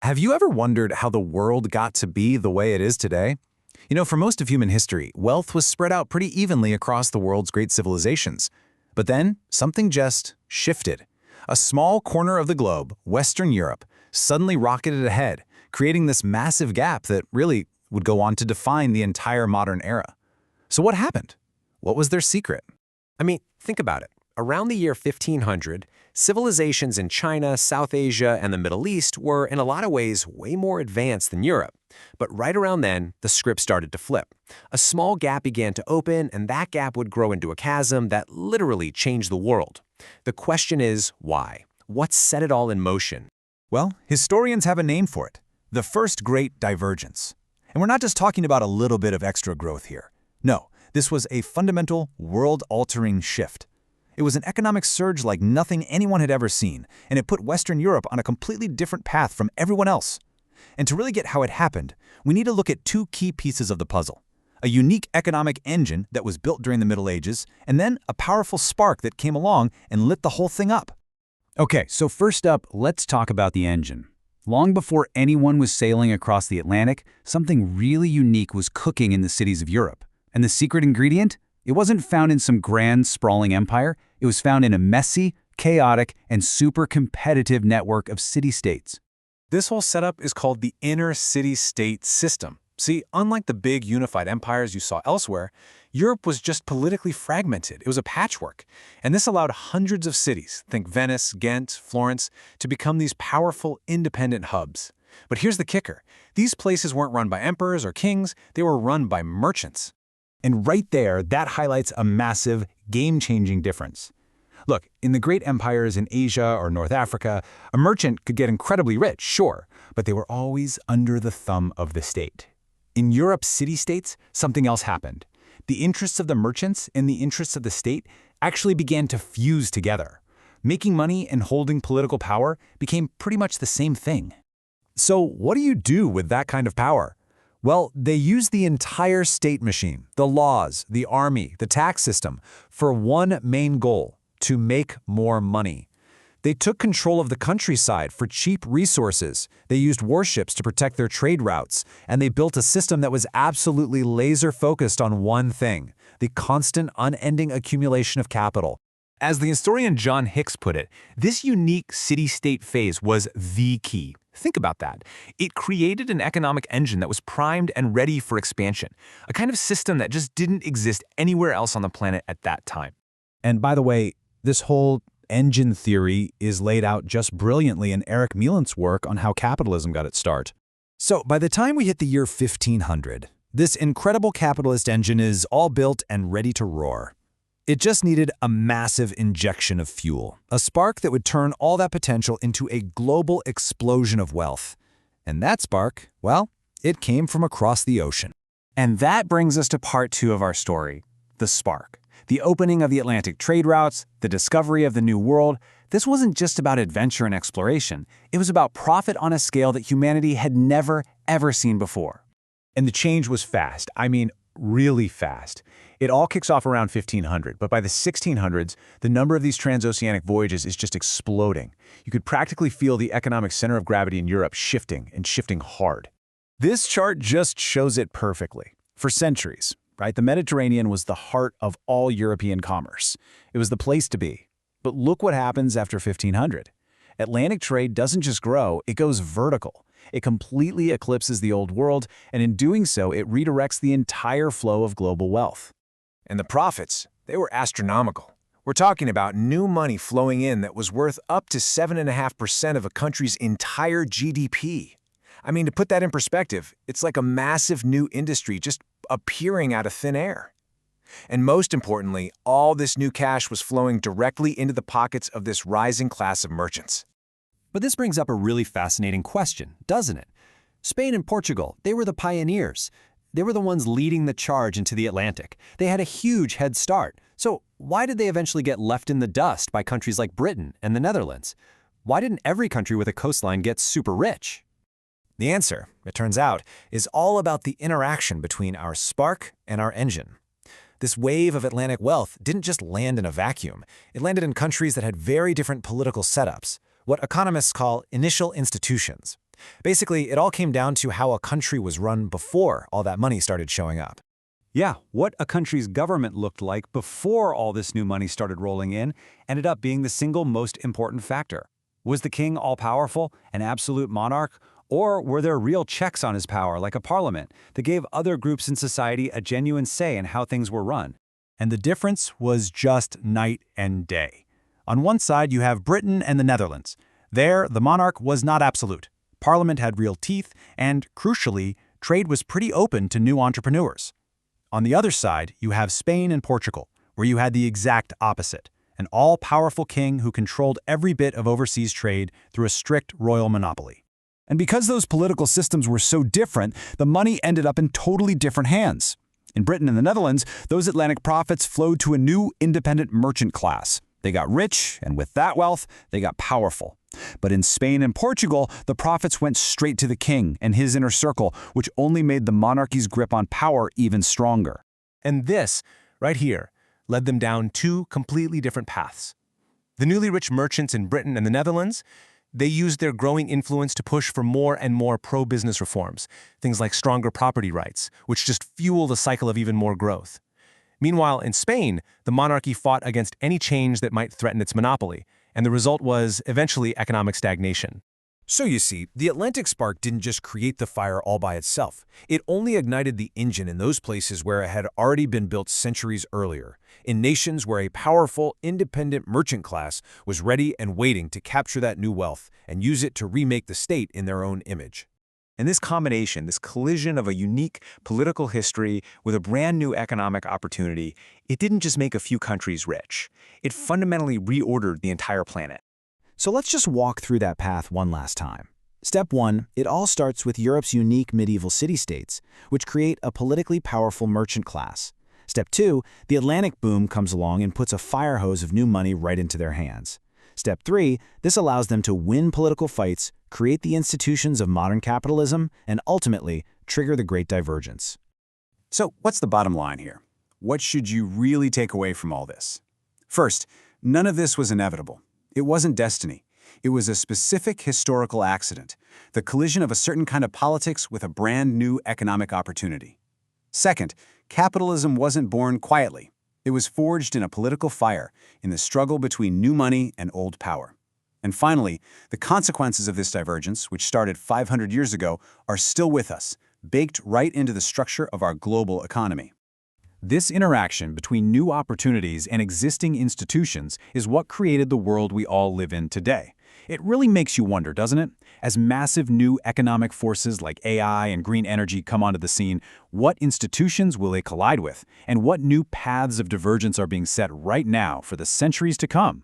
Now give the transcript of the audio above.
Have you ever wondered how the world got to be the way it is today? For most of human history, wealth was spread out pretty evenly across the world's great civilizations. But then, something just shifted. A small corner of the globe, Western Europe, suddenly rocketed ahead, creating this massive gap that really would go on to define the entire modern era. So what happened? What was their secret? Think about it. Around the year 1500, civilizations in China, South Asia, and the Middle East were, in a lot of ways, way more advanced than Europe. But right around then, the script started to flip. A small gap began to open, and that gap would grow into a chasm that literally changed the world. The question is, why? What set it all in motion? Well, historians have a name for it: the First Great Divergence. And we're not just talking about a little bit of extra growth here. No, this was a fundamental, world-altering shift. It was an economic surge like nothing anyone had ever seen, and it put Western Europe on a completely different path from everyone else. And to really get how it happened, we need to look at two key pieces of the puzzle: a unique economic engine that was built during the Middle Ages, and then a powerful spark that came along and lit the whole thing up. Okay, so first up, let's talk about the engine. Long before anyone was sailing across the Atlantic, something really unique was cooking in the cities of Europe. And the secret ingredient? It wasn't found in some grand, sprawling empire. It was found in a messy, chaotic, and super competitive network of city-states. This whole setup is called the inner city-state system. See, unlike the big unified empires you saw elsewhere, Europe was just politically fragmented. It was a patchwork. And this allowed hundreds of cities, think Venice, Ghent, Florence, to become these powerful, independent hubs. But here's the kicker. These places weren't run by emperors or kings. They were run by merchants. And right there, that highlights a massive, game-changing difference. Look, in the great empires in Asia or North Africa, a merchant could get incredibly rich, sure, but they were always under the thumb of the state. In Europe's city-states, something else happened. The interests of the merchants and the interests of the state actually began to fuse together. Making money and holding political power became pretty much the same thing. So what do you do with that kind of power? Well, they use the entire state machine, the laws, the army, the tax system, for one main goal: to make more money. They took control of the countryside for cheap resources. They used warships to protect their trade routes, and they built a system that was absolutely laser-focused on one thing: the constant, unending accumulation of capital. As the historian John Hicks put it, this unique city-state phase was the key. Think about that. It created an economic engine that was primed and ready for expansion, a kind of system that just didn't exist anywhere else on the planet at that time. And by the way, this whole engine theory is laid out just brilliantly in Eric Mielent's work on how capitalism got its start. So by the time we hit the year 1500, this incredible capitalist engine is all built and ready to roar. It just needed a massive injection of fuel, a spark that would turn all that potential into a global explosion of wealth. And that spark, well, it came from across the ocean. And that brings us to part 2 of our story, the spark. The opening of the Atlantic trade routes, the discovery of the New World. This wasn't just about adventure and exploration. It was about profit on a scale that humanity had never, ever seen before. And the change was fast. Really fast. It all kicks off around 1500, but by the 1600s, the number of these transoceanic voyages is just exploding. You could practically feel the economic center of gravity in Europe shifting, and shifting hard. This chart just shows it perfectly. For centuries, right, the Mediterranean was the heart of all European commerce. It was the place to be. But look what happens after 1500. Atlantic trade doesn't just grow, it goes vertical. It completely eclipses the old world, and in doing so, it redirects the entire flow of global wealth. And the profits, they were astronomical. We're talking about new money flowing in that was worth up to 7.5% of a country's entire GDP. To put that in perspective, it's like a massive new industry just appearing out of thin air. And most importantly, all this new cash was flowing directly into the pockets of this rising class of merchants. But this brings up a really fascinating question, doesn't it? Spain and Portugal, they were the pioneers. They were the ones leading the charge into the Atlantic. They had a huge head start. So why did they eventually get left in the dust by countries like Britain and the Netherlands? Why didn't every country with a coastline get super rich? The answer, it turns out, is all about the interaction between our spark and our engine. This wave of Atlantic wealth didn't just land in a vacuum. It landed in countries that had very different political setups, what economists call initial institutions. Basically, it all came down to how a country was run before all that money started showing up. Yeah, what a country's government looked like before all this new money started rolling in ended up being the single most important factor. Was the king all-powerful, an absolute monarch, or were there real checks on his power, like a parliament, that gave other groups in society a genuine say in how things were run? And the difference was just night and day. On one side, you have Britain and the Netherlands. There, the monarch was not absolute. Parliament had real teeth, and, crucially, trade was pretty open to new entrepreneurs. On the other side, you have Spain and Portugal, where you had the exact opposite, an all-powerful king who controlled every bit of overseas trade through a strict royal monopoly. And because those political systems were so different, the money ended up in totally different hands. In Britain and the Netherlands, those Atlantic profits flowed to a new independent merchant class. They got rich, and with that wealth, they got powerful. But in Spain and Portugal, the profits went straight to the king and his inner circle, which only made the monarchy's grip on power even stronger. And this, right here, led them down two completely different paths. The newly rich merchants in Britain and the Netherlands, they used their growing influence to push for more and more pro-business reforms, things like stronger property rights, which just fueled a cycle of even more growth. Meanwhile, in Spain, the monarchy fought against any change that might threaten its monopoly, and the result was, eventually, economic stagnation. So you see, the Atlantic spark didn't just create the fire all by itself. It only ignited the engine in those places where it had already been built centuries earlier, in nations where a powerful, independent merchant class was ready and waiting to capture that new wealth and use it to remake the state in their own image. And this combination, this collision of a unique political history with a brand new economic opportunity, it didn't just make a few countries rich. It fundamentally reordered the entire planet. So let's just walk through that path one last time. Step 1, it all starts with Europe's unique medieval city-states, which create a politically powerful merchant class. Step 2, the Atlantic boom comes along and puts a fire hose of new money right into their hands. Step 3, this allows them to win political fights, create the institutions of modern capitalism, and ultimately trigger the Great Divergence. So what's the bottom line here? What should you really take away from all this? First, none of this was inevitable. It wasn't destiny. It was a specific historical accident, the collision of a certain kind of politics with a brand new economic opportunity. Second, capitalism wasn't born quietly. It was forged in a political fire, in the struggle between new money and old power. And finally, the consequences of this divergence, which started 500 years ago, are still with us, baked right into the structure of our global economy. This interaction between new opportunities and existing institutions is what created the world we all live in today. It really makes you wonder, doesn't it? As massive new economic forces like AI and green energy come onto the scene, what institutions will they collide with? And what new paths of divergence are being set right now for the centuries to come?